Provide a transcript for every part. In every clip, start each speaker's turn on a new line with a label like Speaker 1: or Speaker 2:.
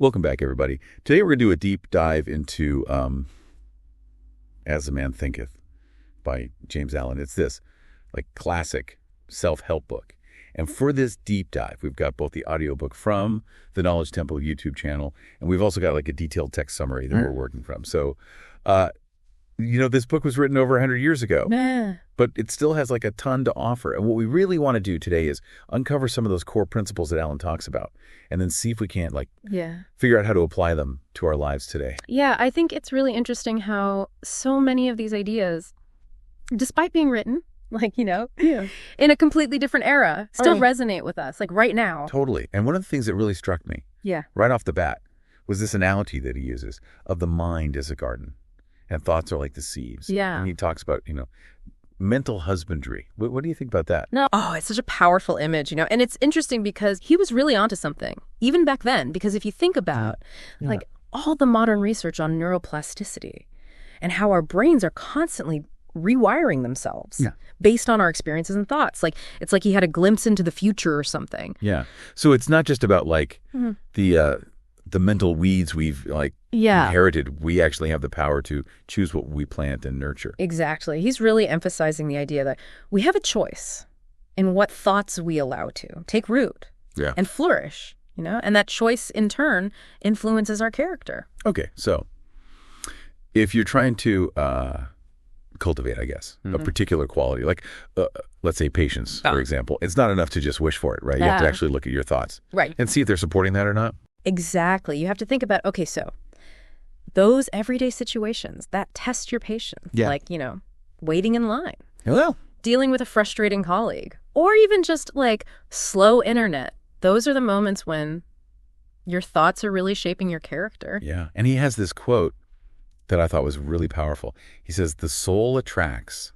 Speaker 1: Welcome back, everybody. Today we're going to do a deep dive into As A Man Thinketh by James Allen. It's this like classic self-help book. And for this deep dive, we've got both the audiobook from the Knowledge Temple YouTube channel, and we've also got like a detailed text summary that we're working from. So, this book was written over 100 years ago, but it still has like a ton to offer. And what we really want to do today is uncover some of those core principles that Allen talks about, and then see if we can't figure out how to apply them to our lives today.
Speaker 2: Yeah, I think it's really interesting how so many of these ideas, despite being written, in a completely different era, still resonate with us, like right now.
Speaker 1: Totally. And one of the things that really struck me right off the bat was this analogy that he uses of the mind as a garden and thoughts are like the seeds.
Speaker 2: Yeah.
Speaker 1: And he talks about, mental husbandry. What do you think about that?
Speaker 2: No. Oh, it's such a powerful image, and it's interesting because he was really onto something, even back then, because if you think about all the modern research on neuroplasticity and how our brains are constantly rewiring themselves based on our experiences and thoughts. It's like he had a glimpse into the future or something.
Speaker 1: Yeah. So it's not just about the mental weeds we've inherited. We actually have the power to choose what we plant and nurture.
Speaker 2: Exactly. He's really emphasizing the idea that we have a choice in what thoughts we allow to take root and flourish, and that choice in turn influences our character.
Speaker 1: Okay. So if you're trying to cultivate, I guess, a particular quality, like let's say patience, for example, it's not enough to just wish for it, right? You have to actually look at your thoughts and see if they're supporting that or not.
Speaker 2: Exactly. You have to think about, so those everyday situations that test your patience, waiting in line, dealing with a frustrating colleague, or even just slow internet. Those are the moments when your thoughts are really shaping your character.
Speaker 1: Yeah. And he has this quote that I thought was really powerful. He says, "The soul attracts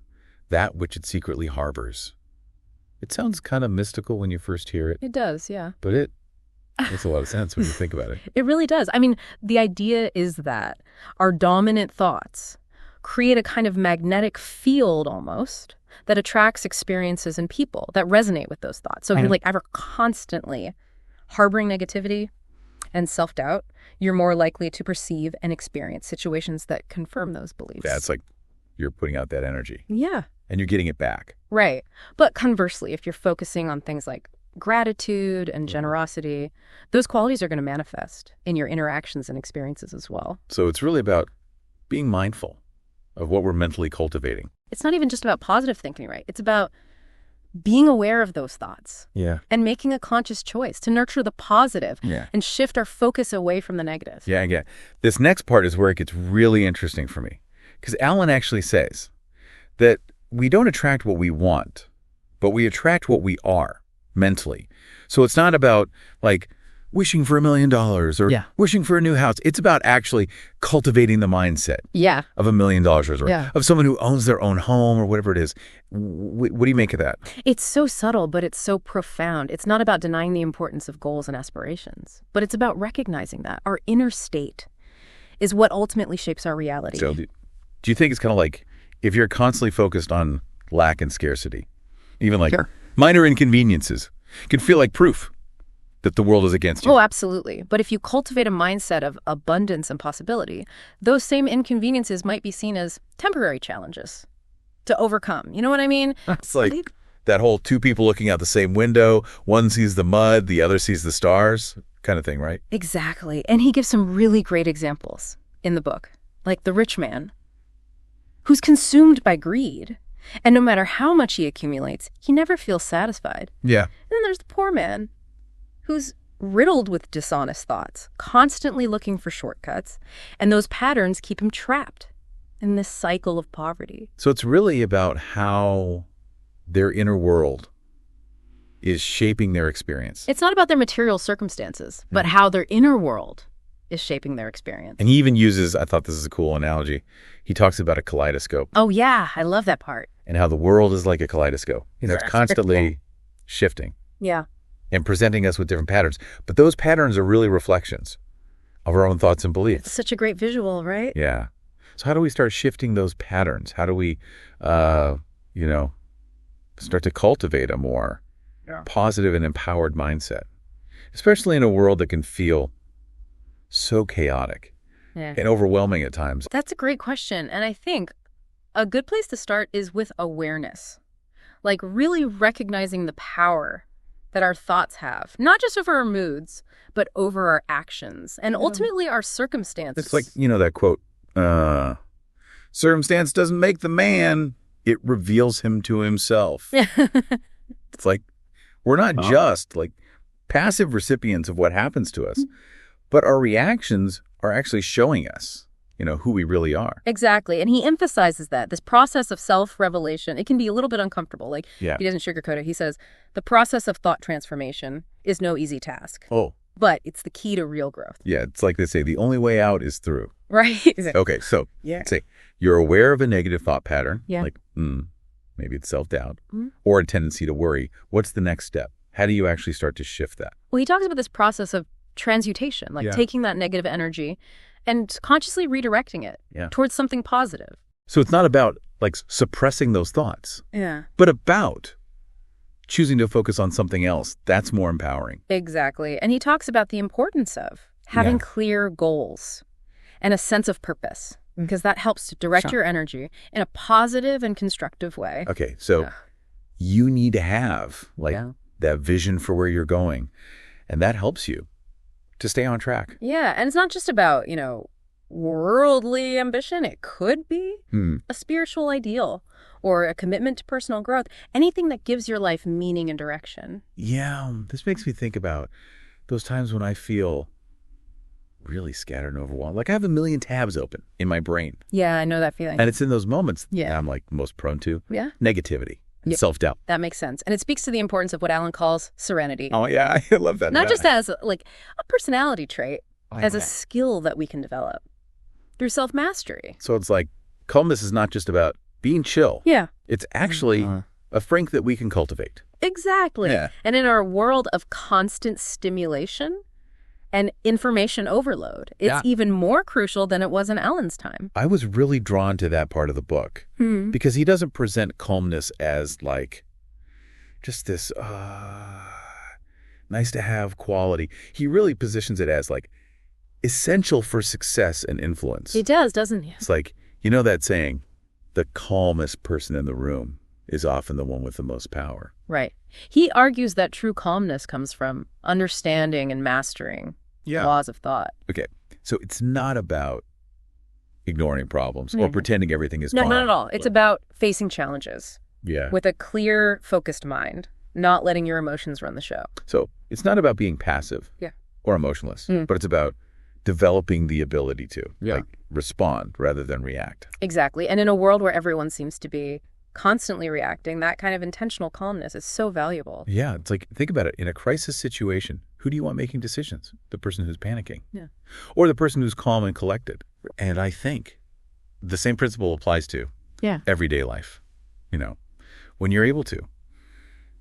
Speaker 1: that which it secretly harbors." It sounds kind of mystical when you first hear it.
Speaker 2: It does, yeah.
Speaker 1: But it makes a lot of sense when you think about it.
Speaker 2: It really does. I mean, the idea is that our dominant thoughts create a kind of magnetic field almost that attracts experiences and people that resonate with those thoughts. So if you're ever constantly harboring negativity and self-doubt, you're more likely to perceive and experience situations that confirm those beliefs.
Speaker 1: Yeah, it's like you're putting out that energy.
Speaker 2: Yeah.
Speaker 1: And you're getting it back.
Speaker 2: Right. But conversely, if you're focusing on things like gratitude and generosity, those qualities are going to manifest in your interactions and experiences as well.
Speaker 1: So it's really about being mindful of what we're mentally cultivating.
Speaker 2: It's not even just about positive thinking, right? It's about being aware of those thoughts and making a conscious choice to nurture the positive and shift our focus away from the negative.
Speaker 1: Yeah, again, this next part is where it gets really interesting for me, because Allen actually says that we don't attract what we want, but we attract what we are mentally. So it's not about wishing for $1 million or wishing for a new house. It's about actually cultivating the mindset of $1 million or of someone who owns their own home or whatever it is. What do you make of that?
Speaker 2: It's so subtle, but it's so profound. It's not about denying the importance of goals and aspirations, but it's about recognizing that our inner state is what ultimately shapes our reality.
Speaker 1: So do you think it's kind of like if you're constantly focused on lack and scarcity, even minor inconveniences can feel like proof that the world is against you?
Speaker 2: Oh, absolutely. But if you cultivate a mindset of abundance and possibility, those same inconveniences might be seen as temporary challenges to overcome. You know what I mean?
Speaker 1: It's like that whole two people looking out the same window. One sees the mud, the other sees the stars kind of thing, right?
Speaker 2: Exactly. And he gives some really great examples in the book, like the rich man who's consumed by greed. And no matter how much he accumulates, he never feels satisfied.
Speaker 1: Yeah.
Speaker 2: And then there's the poor man who's riddled with dishonest thoughts, constantly looking for shortcuts, and those patterns keep him trapped in this cycle of poverty.
Speaker 1: So it's really about how their inner world is shaping their experience.
Speaker 2: It's not about their material circumstances, but how their inner world is shaping their experience.
Speaker 1: And he even uses, I thought this is a cool analogy, he talks about a kaleidoscope.
Speaker 2: Oh, yeah, I love that part.
Speaker 1: And how the world is like a kaleidoscope. It's constantly shifting.
Speaker 2: Yeah.
Speaker 1: And presenting us with different patterns. But those patterns are really reflections of our own thoughts and beliefs.
Speaker 2: It's such a great visual, right?
Speaker 1: Yeah. So how do we start shifting those patterns? How do we, start to cultivate a more positive and empowered mindset? Especially in a world that can feel so chaotic
Speaker 2: Yeah.
Speaker 1: and overwhelming at times.
Speaker 2: That's a great question. And I think a good place to start is with awareness. Like really recognizing the power that our thoughts have, not just over our moods, but over our actions and ultimately our circumstances.
Speaker 1: It's like, that quote, circumstance doesn't make the man, it reveals him to himself. It's like, we're not just like passive recipients of what happens to us, but our reactions are actually showing us, who we really are.
Speaker 2: Exactly. And he emphasizes that this process of self-revelation, it can be a little bit uncomfortable. Like,
Speaker 1: Yeah.
Speaker 2: he doesn't sugarcoat it. He says, the process of thought transformation is no easy task,
Speaker 1: Oh,
Speaker 2: but it's the key to real growth.
Speaker 1: yeah. It's like they say, the only way out is through.
Speaker 2: Right?
Speaker 1: Okay, so
Speaker 2: Yeah.
Speaker 1: say you're aware of a negative thought pattern,
Speaker 2: Yeah.
Speaker 1: like maybe it's self-doubt or a tendency to worry. What's the next step? How do you actually start to shift that?
Speaker 2: Well, he talks about this process of transmutation, like taking that negative energy and consciously redirecting it towards something positive.
Speaker 1: So it's not about like suppressing those thoughts, but about choosing to focus on something else. That's more empowering.
Speaker 2: Exactly. And he talks about the importance of having clear goals and a sense of purpose, because that helps to direct your energy in a positive and constructive way.
Speaker 1: Okay, so you need to have that vision for where you're going, and that helps you to stay on track.
Speaker 2: Yeah, and it's not just about, worldly ambition. It could be a spiritual ideal or a commitment to personal growth, anything that gives your life meaning and direction.
Speaker 1: Yeah, this makes me think about those times when I feel really scattered and overwhelmed. Like I have a million tabs open in my brain.
Speaker 2: Yeah, I know that feeling.
Speaker 1: And it's in those moments that I'm like most prone to.
Speaker 2: Yeah.
Speaker 1: Negativity and self-doubt.
Speaker 2: That makes sense. And it speaks to the importance of what Alan calls serenity.
Speaker 1: Oh, yeah. I love that.
Speaker 2: Not just as like a personality trait, as a skill that we can develop through self-mastery.
Speaker 1: So it's like calmness is not just about being chill.
Speaker 2: Yeah.
Speaker 1: It's actually a strength that we can cultivate.
Speaker 2: Exactly.
Speaker 1: Yeah.
Speaker 2: And in our world of constant stimulation and information overload, it's even more crucial than it was in Alan's time.
Speaker 1: I was really drawn to that part of the book because he doesn't present calmness as like just this nice to have quality. He really positions it as like essential for success and influence.
Speaker 2: He does, doesn't he?
Speaker 1: It's like, that saying, the calmest person in the room is often the one with the most power.
Speaker 2: Right. He argues that true calmness comes from understanding and mastering laws of thought.
Speaker 1: Okay. So it's not about ignoring problems or pretending everything is
Speaker 2: No,
Speaker 1: fine.
Speaker 2: not at all. It's about facing challenges with a clear, focused mind, not letting your emotions run the show.
Speaker 1: So it's not about being passive or emotionless, but it's about developing the ability to respond rather than react.
Speaker 2: Exactly. And in a world where everyone seems to be constantly reacting, that kind of intentional calmness is so valuable.
Speaker 1: Yeah, it's like, think about it. In a crisis situation, who do you want making decisions? The person who's panicking. Yeah. Or the person who's calm and collected. And I think the same principle applies to everyday life. When you're able to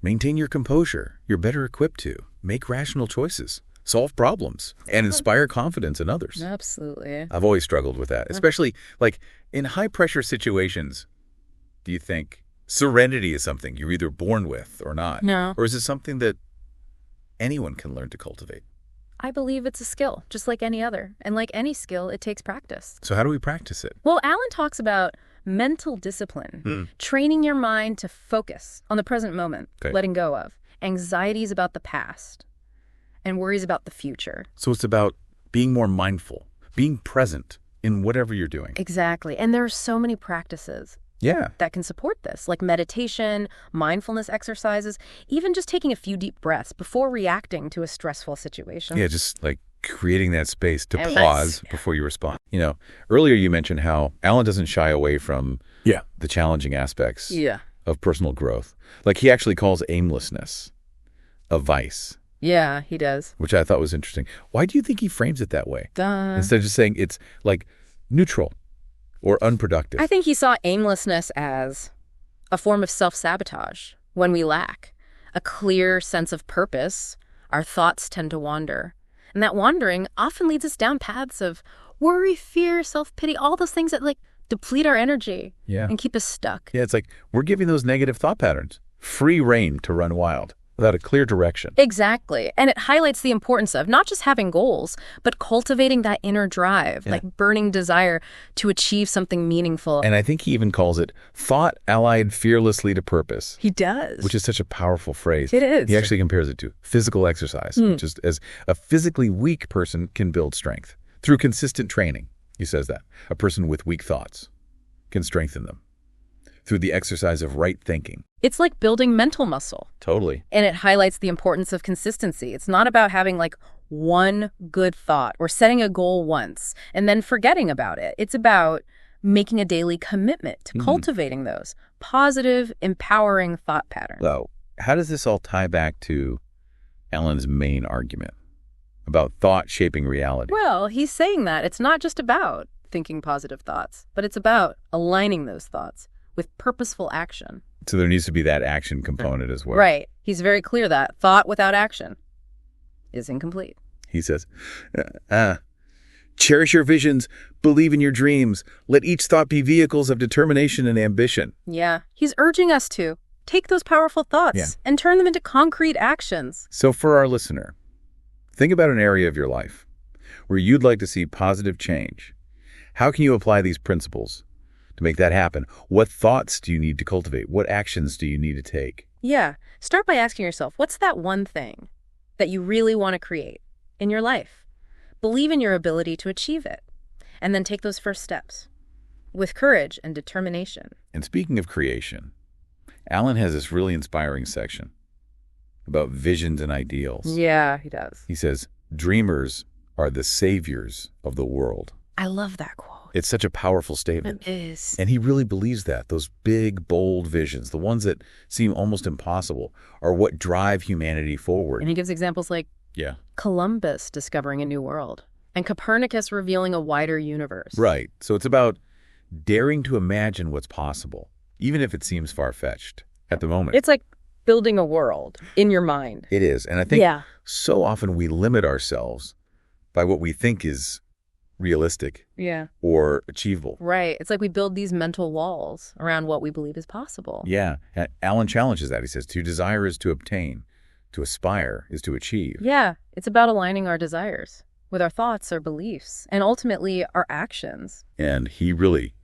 Speaker 1: maintain your composure, you're better equipped to make rational choices, solve problems, and inspire confidence in others.
Speaker 2: Absolutely.
Speaker 1: I've always struggled with that, especially like in high-pressure situations. Do you think serenity is something you're either born with or not?
Speaker 2: No.
Speaker 1: Or is it something that anyone can learn to cultivate?
Speaker 2: I believe it's a skill, just like any other. And like any skill, it takes practice.
Speaker 1: So how do we practice it?
Speaker 2: Well, Alan talks about mental discipline, training your mind to focus on the present moment, letting go of anxieties about the past and worries about the future.
Speaker 1: So it's about being more mindful, being present in whatever you're doing.
Speaker 2: Exactly. And there are so many practices that can support this, like meditation, mindfulness exercises, even just taking a few deep breaths before reacting to a stressful situation.
Speaker 1: Yeah, just like creating that space to pause before you respond. Earlier you mentioned how Alan doesn't shy away from the challenging aspects of personal growth. Like he actually calls aimlessness a vice.
Speaker 2: Yeah, he does.
Speaker 1: Which I thought was interesting. Why do you think he frames it that way? Instead of just saying it's like neutral or unproductive.
Speaker 2: I think he saw aimlessness as a form of self-sabotage. When we lack a clear sense of purpose, our thoughts tend to wander. And that wandering often leads us down paths of worry, fear, self-pity, all those things that like deplete our energy and keep us stuck.
Speaker 1: Yeah, it's like we're giving those negative thought patterns free rein to run wild. without a clear direction.
Speaker 2: Exactly. And it highlights the importance of not just having goals, but cultivating that inner drive, like burning desire to achieve something meaningful.
Speaker 1: And I think he even calls it thought allied fearlessly to purpose.
Speaker 2: He does.
Speaker 1: Which is such a powerful phrase.
Speaker 2: It is.
Speaker 1: He actually compares it to physical exercise, which is as a physically weak person can build strength through consistent training. He says that. A person with weak thoughts can strengthen them through the exercise of right thinking.
Speaker 2: It's like building mental muscle.
Speaker 1: Totally.
Speaker 2: And it highlights the importance of consistency. It's not about having like one good thought or setting a goal once and then forgetting about it. It's about making a daily commitment to cultivating those positive, empowering thought patterns.
Speaker 1: So, how does this all tie back to Alan's main argument about thought shaping reality?
Speaker 2: Well, he's saying that it's not just about thinking positive thoughts, but it's about aligning those thoughts with purposeful action.
Speaker 1: So there needs to be that action component as well.
Speaker 2: Right. He's very clear that thought without action is incomplete.
Speaker 1: He says, cherish your visions, believe in your dreams, let each thought be vehicles of determination and ambition.
Speaker 2: Yeah. He's urging us to take those powerful thoughts and turn them into concrete actions.
Speaker 1: So for our listener, think about an area of your life where you'd like to see positive change. How can you apply these principles to make that happen? What thoughts do you need to cultivate? What actions do you need to take?
Speaker 2: Yeah. Start by asking yourself, what's that one thing that you really want to create in your life? Believe in your ability to achieve it. And then take those first steps with courage and determination.
Speaker 1: And speaking of creation, Alan has this really inspiring section about visions and ideals.
Speaker 2: Yeah, he does.
Speaker 1: He says, dreamers are the saviors of the world.
Speaker 2: I love that quote.
Speaker 1: It's such a powerful statement.
Speaker 2: It is.
Speaker 1: And he really believes that. Those big, bold visions, the ones that seem almost impossible, are what drive humanity forward.
Speaker 2: And he gives examples like Columbus discovering a new world and Copernicus revealing a wider universe.
Speaker 1: Right. So it's about daring to imagine what's possible, even if it seems far-fetched at the moment.
Speaker 2: It's like building a world in your mind.
Speaker 1: It is. And I think so often we limit ourselves by what we think is realistic or achievable.
Speaker 2: Right. It's like we build these mental walls around what we believe is possible.
Speaker 1: Yeah. And Alan challenges that. He says, to desire is to obtain. To aspire is to achieve.
Speaker 2: Yeah. It's about aligning our desires with our thoughts, our beliefs, and ultimately our actions.
Speaker 1: And he really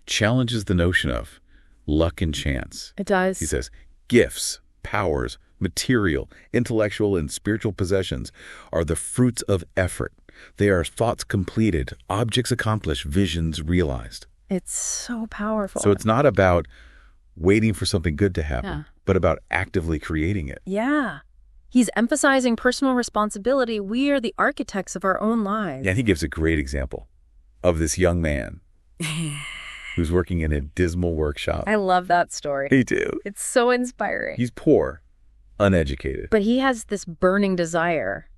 Speaker 1: challenges the notion of luck and chance.
Speaker 2: It does.
Speaker 1: He says, gifts, powers, material, intellectual, and spiritual possessions are the fruits of effort. They are thoughts completed, objects accomplished, visions realized.
Speaker 2: It's so powerful.
Speaker 1: So it's not about waiting for something good to happen, but about actively creating it.
Speaker 2: Yeah. He's emphasizing personal responsibility. We are the architects of our own lives.
Speaker 1: Yeah, and he gives a great example of this young man who's working in a dismal workshop.
Speaker 2: I love that story.
Speaker 1: Me too.
Speaker 2: It's so inspiring.
Speaker 1: He's poor, uneducated.
Speaker 2: But he has this burning desire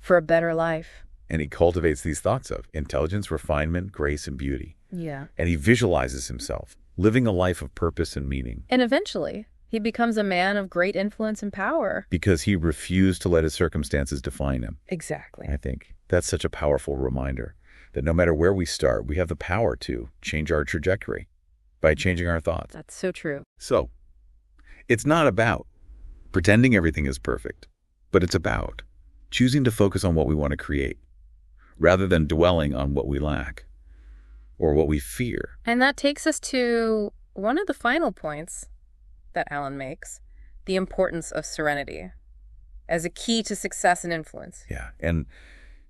Speaker 2: for a better life.
Speaker 1: And he cultivates these thoughts of intelligence, refinement, grace, and beauty.
Speaker 2: Yeah.
Speaker 1: And he visualizes himself living a life of purpose and meaning.
Speaker 2: And eventually, he becomes a man of great influence and power.
Speaker 1: Because he refused to let his circumstances define him.
Speaker 2: Exactly.
Speaker 1: I think that's such a powerful reminder that no matter where we start, we have the power to change our trajectory by changing our thoughts.
Speaker 2: That's so true.
Speaker 1: So, it's not about pretending everything is perfect, but it's about choosing to focus on what we want to create rather than dwelling on what we lack or what we fear.
Speaker 2: And that takes us to one of the final points that Alan makes, the importance of serenity as a key to success and influence.
Speaker 1: Yeah, and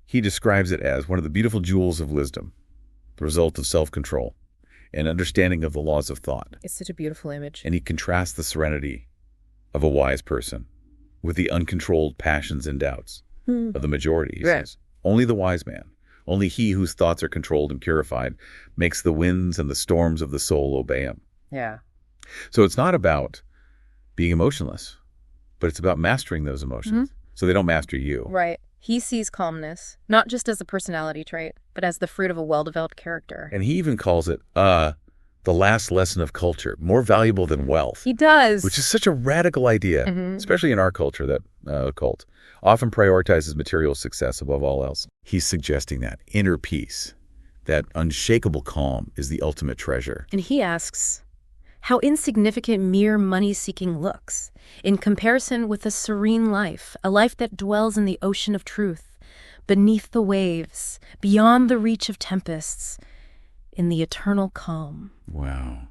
Speaker 1: he describes it as one of the beautiful jewels of wisdom, the result of self-control and understanding of the laws of thought.
Speaker 2: It's such a beautiful image.
Speaker 1: And he contrasts the serenity of a wise person with the uncontrolled passions and doubts of the majority, he says. Only the wise man, only he whose thoughts are controlled and purified, makes the winds and the storms of the soul obey him.
Speaker 2: Yeah.
Speaker 1: So it's not about being emotionless, but it's about mastering those emotions so they don't master you.
Speaker 2: Right. He sees calmness, not just as a personality trait, but as the fruit of a well-developed character.
Speaker 1: And he even calls it the last lesson of culture, more valuable than wealth.
Speaker 2: He does.
Speaker 1: Which is such a radical idea, especially in our culture, that cult often prioritizes material success above all else. He's suggesting that inner peace, that unshakable calm, is the ultimate treasure.
Speaker 2: And he asks, how insignificant mere money-seeking looks in comparison with a serene life, a life that dwells in the ocean of truth, beneath the waves, beyond the reach of tempests, in the eternal calm.
Speaker 1: Wow.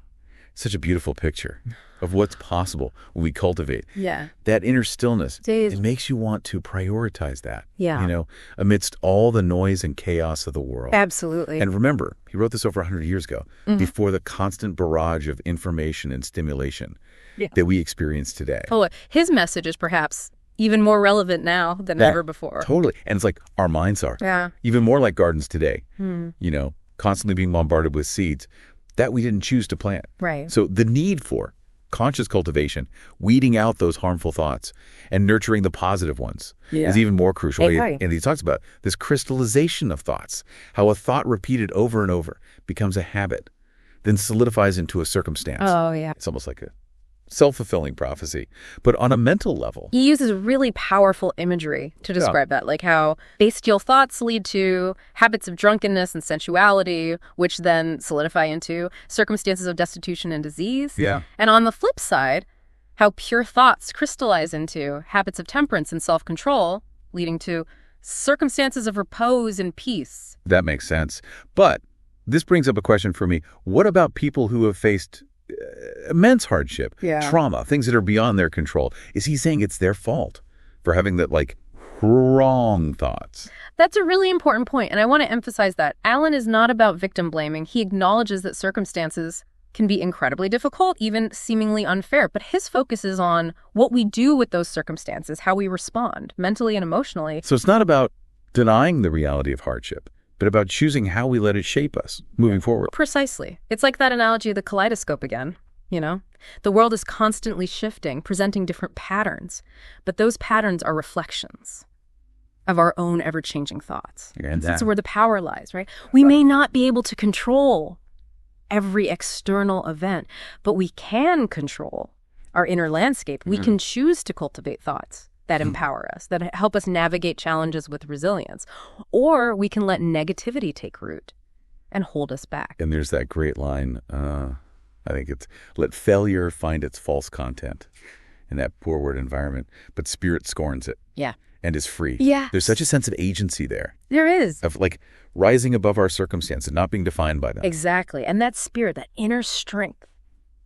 Speaker 1: Such a beautiful picture of what's possible when we cultivate.
Speaker 2: Yeah.
Speaker 1: That inner stillness,
Speaker 2: Days.
Speaker 1: it makes you want to prioritize that,
Speaker 2: Yeah.
Speaker 1: Amidst all the noise and chaos of the world.
Speaker 2: Absolutely.
Speaker 1: And remember, he wrote this over 100 years ago, before the constant barrage of information and stimulation that we experience today.
Speaker 2: Oh, his message is perhaps even more relevant now than ever before.
Speaker 1: Totally. And it's like our minds are.
Speaker 2: Yeah.
Speaker 1: Even more like gardens today, constantly being bombarded with seeds that we didn't choose to plant.
Speaker 2: Right.
Speaker 1: So the need for conscious cultivation, weeding out those harmful thoughts and nurturing the positive ones is even more crucial.
Speaker 2: Right.
Speaker 1: And he talks about this crystallization of thoughts, how a thought repeated over and over becomes a habit, then solidifies into a circumstance.
Speaker 2: Oh, yeah.
Speaker 1: It's almost like a self-fulfilling prophecy, but on a mental level.
Speaker 2: He uses really powerful imagery to describe that, like how bestial thoughts lead to habits of drunkenness and sensuality, which then solidify into circumstances of destitution and disease.
Speaker 1: Yeah.
Speaker 2: And on the flip side, how pure thoughts crystallize into habits of temperance and self-control, leading to circumstances of repose and peace.
Speaker 1: That makes sense. But this brings up a question for me. What about people who have faced immense hardship, trauma, things that are beyond their control? Is he saying it's their fault for having that, wrong thoughts?
Speaker 2: That's a really important point, and I want to emphasize that. Alan is not about victim blaming. He acknowledges that circumstances can be incredibly difficult, even seemingly unfair, but his focus is on what we do with those circumstances, how we respond, mentally and emotionally.
Speaker 1: So it's not about denying the reality of hardship, but about choosing how we let it shape us moving forward.
Speaker 2: Precisely. It's like that analogy of the kaleidoscope again, The world is constantly shifting, presenting different patterns, but those patterns are reflections of our own ever-changing thoughts.
Speaker 1: And
Speaker 2: that's where the power lies, right? We may not be able to control every external event, but we can control our inner landscape. We can choose to cultivate thoughts that empower us, that help us navigate challenges with resilience. Or we can let negativity take root and hold us back.
Speaker 1: And there's that great line, I think it's, let failure find its false content in that poor word environment, but spirit scorns it.
Speaker 2: Yeah.
Speaker 1: And is free.
Speaker 2: Yeah.
Speaker 1: There's such a sense of agency there.
Speaker 2: There is.
Speaker 1: Of rising above our circumstances, not being defined by them.
Speaker 2: Exactly. And that spirit, that inner strength,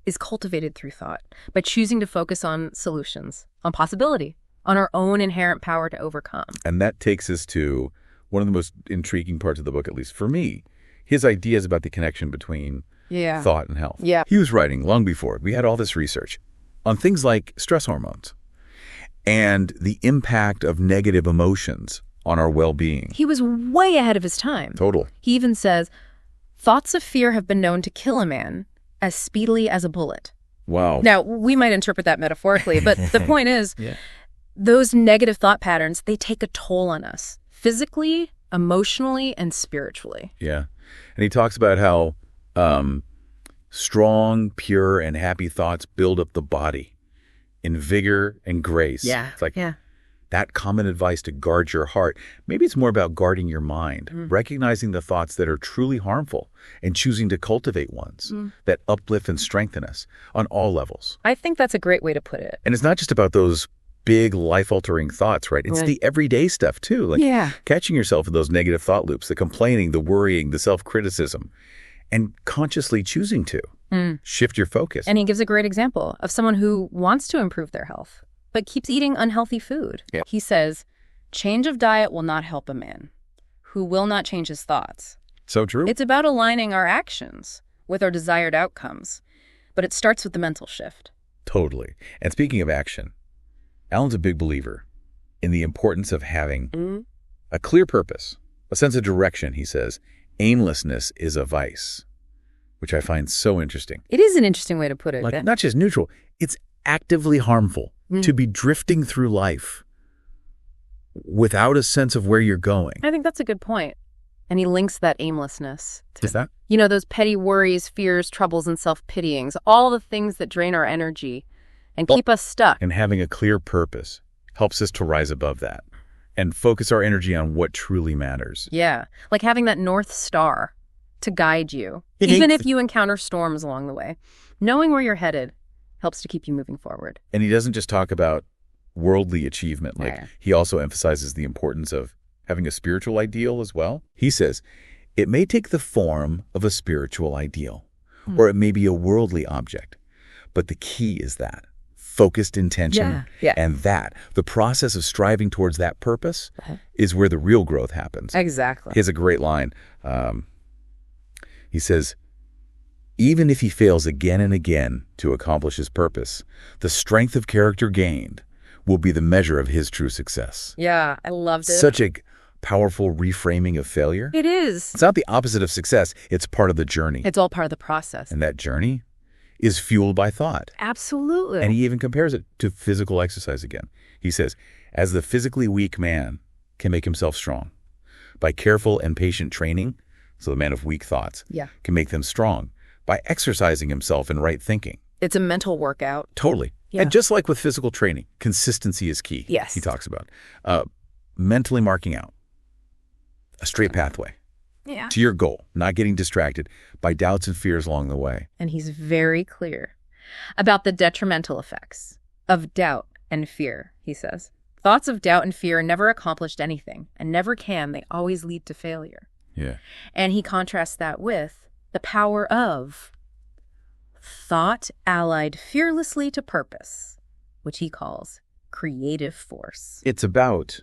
Speaker 2: is cultivated through thought by choosing to focus on solutions, on possibility, on our own inherent power to overcome.
Speaker 1: And that takes us to one of the most intriguing parts of the book, at least for me, his ideas about the connection between thought and health.
Speaker 2: Yeah.
Speaker 1: He was writing long before we had all this research on things like stress hormones and the impact of negative emotions on our well-being.
Speaker 2: He was way ahead of his time.
Speaker 1: Total.
Speaker 2: He even says, thoughts of fear have been known to kill a man as speedily as a bullet.
Speaker 1: Wow.
Speaker 2: Now, we might interpret that metaphorically, but the point is, those negative thought patterns, they take a toll on us, physically, emotionally, and spiritually.
Speaker 1: Yeah. And he talks about how strong, pure, and happy thoughts build up the body in vigor and grace.
Speaker 2: Yeah.
Speaker 1: It's like that common advice to guard your heart. Maybe it's more about guarding your mind, recognizing the thoughts that are truly harmful and choosing to cultivate ones that uplift and strengthen us on all levels.
Speaker 2: I think that's a great way to put it.
Speaker 1: And it's not just about those big life-altering thoughts, right? It's the everyday stuff too, catching yourself in those negative thought loops, the complaining, the worrying, the self-criticism, and consciously choosing to shift your focus.
Speaker 2: And he gives a great example of someone who wants to improve their health, but keeps eating unhealthy food.
Speaker 1: Yeah.
Speaker 2: He says, change of diet will not help a man who will not change his thoughts.
Speaker 1: So true.
Speaker 2: It's about aligning our actions with our desired outcomes, but it starts with the mental shift.
Speaker 1: Totally. And speaking of action, Alan's a big believer in the importance of having a clear purpose, a sense of direction. He says, aimlessness is a vice, which I find so interesting.
Speaker 2: It is an interesting way to put it.
Speaker 1: Not just neutral, it's actively harmful to be drifting through life without a sense of where you're going.
Speaker 2: I think that's a good point. And he links that aimlessness to,
Speaker 1: Is that?
Speaker 2: those petty worries, fears, troubles, and self-pityings, all the things that drain our energy and keep us stuck.
Speaker 1: And having a clear purpose helps us to rise above that and focus our energy on what truly matters.
Speaker 2: Yeah, like having that North Star to guide you, even if you encounter storms along the way. Knowing where you're headed helps to keep you moving forward.
Speaker 1: And he doesn't just talk about worldly achievement. He also emphasizes the importance of having a spiritual ideal as well. He says, it may take the form of a spiritual ideal, or it may be a worldly object. But the key is that focused intention, and that the process of striving towards that purpose is where the real growth happens.
Speaker 2: Exactly.
Speaker 1: He has a great line. He says, even if he fails again and again to accomplish his purpose, the strength of character gained will be the measure of his true success.
Speaker 2: Yeah, I loved it.
Speaker 1: Such a powerful reframing of failure.
Speaker 2: It is.
Speaker 1: It's not the opposite of success. It's part of the journey.
Speaker 2: It's all part of the process.
Speaker 1: And that journey is fueled by thought.
Speaker 2: Absolutely.
Speaker 1: And he even compares it to physical exercise again. He says, as the physically weak man can make himself strong by careful and patient training, so the man of weak thoughts can make them strong by exercising himself in right thinking.
Speaker 2: It's a mental workout.
Speaker 1: Totally. Yeah. And just like with physical training, consistency is key.
Speaker 2: Yes.
Speaker 1: He talks about mentally marking out a straight pathway to your goal, not getting distracted by doubts and fears along the way.
Speaker 2: And he's very clear about the detrimental effects of doubt and fear, he says. Thoughts of doubt and fear never accomplished anything, and never can. They always lead to failure.
Speaker 1: Yeah.
Speaker 2: And he contrasts that with the power of thought allied fearlessly to purpose, which he calls creative force.
Speaker 1: It's about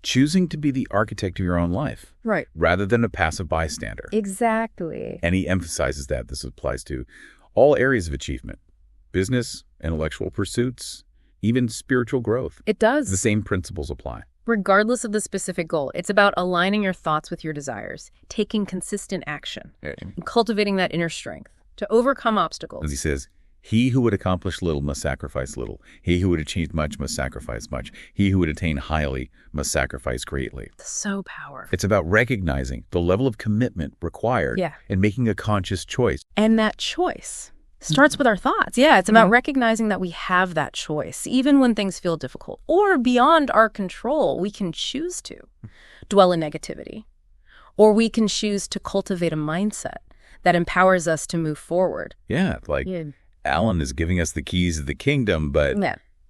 Speaker 1: choosing to be the architect of your own life.
Speaker 2: Right.
Speaker 1: Rather than a passive bystander.
Speaker 2: Exactly.
Speaker 1: And he emphasizes that this applies to all areas of achievement, business, intellectual pursuits, even spiritual growth.
Speaker 2: It does.
Speaker 1: The same principles apply.
Speaker 2: Regardless of the specific goal, it's about aligning your thoughts with your desires, taking consistent action, and cultivating that inner strength to overcome obstacles.
Speaker 1: As he says, he who would accomplish little must sacrifice little. He who would achieve much must sacrifice much. He who would attain highly must sacrifice greatly.
Speaker 2: So powerful.
Speaker 1: It's about recognizing the level of commitment required and making a conscious choice.
Speaker 2: And that choice starts with our thoughts. Yeah, it's about recognizing that we have that choice. Even when things feel difficult or beyond our control, we can choose to dwell in negativity. Or we can choose to cultivate a mindset that empowers us to move forward.
Speaker 1: Yeah, Alan is giving us the keys of the kingdom, but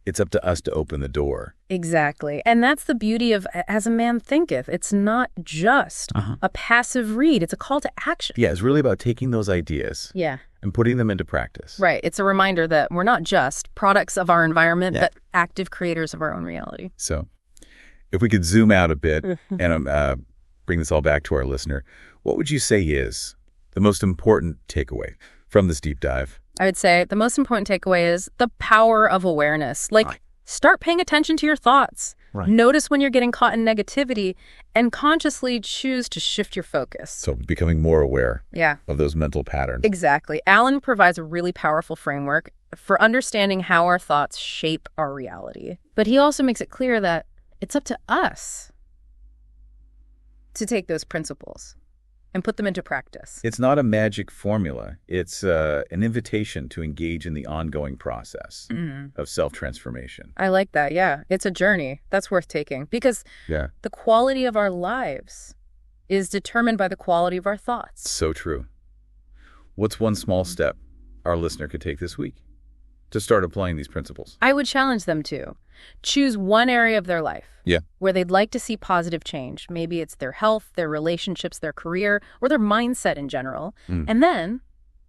Speaker 1: it's up to us to open the door.
Speaker 2: Exactly. And that's the beauty of As a Man Thinketh. It's not just a passive read. It's a call to action.
Speaker 1: Yeah, it's really about taking those ideas and putting them into practice.
Speaker 2: Right. It's a reminder that we're not just products of our environment, but active creators of our own reality.
Speaker 1: So if we could zoom out a bit and bring this all back to our listener, what would you say is the most important takeaway from this deep dive?
Speaker 2: I would say the most important takeaway is the power of awareness. Start paying attention to your thoughts. Right. Notice when you're getting caught in negativity and consciously choose to shift your focus.
Speaker 1: So becoming more aware of those mental patterns.
Speaker 2: Exactly. Alan provides a really powerful framework for understanding how our thoughts shape our reality. But he also makes it clear that it's up to us to take those principles and put them into practice.
Speaker 1: It's not a magic formula. It's an invitation to engage in the ongoing process of self-transformation.
Speaker 2: I like that, yeah. It's a journey. That's worth taking because the quality of our lives is determined by the quality of our thoughts.
Speaker 1: So true. What's one small step our listener could take this week to start applying these principles?
Speaker 2: I would challenge them to choose one area of their life where they'd like to see positive change. Maybe it's their health, their relationships, their career, or their mindset in general. And then,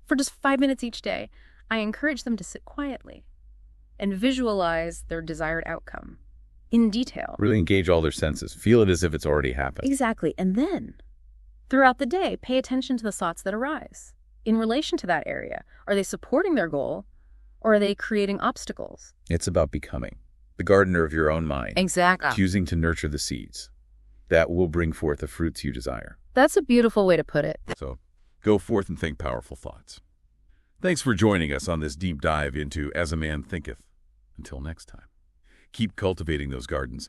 Speaker 2: for just 5 minutes each day, I encourage them to sit quietly and visualize their desired outcome in detail.
Speaker 1: Really engage all their senses. Feel it as if it's already happened.
Speaker 2: Exactly. And then, throughout the day, pay attention to the thoughts that arise in relation to that area. Are they supporting their goal, or are they creating obstacles?
Speaker 1: It's about becoming the gardener of your own mind.
Speaker 2: Exactly.
Speaker 1: Choosing to nurture the seeds that will bring forth the fruits you desire.
Speaker 2: That's a beautiful way to put it.
Speaker 1: So go forth and think powerful thoughts. Thanks for joining us on this deep dive into As a Man Thinketh. Until next time, keep cultivating those gardens.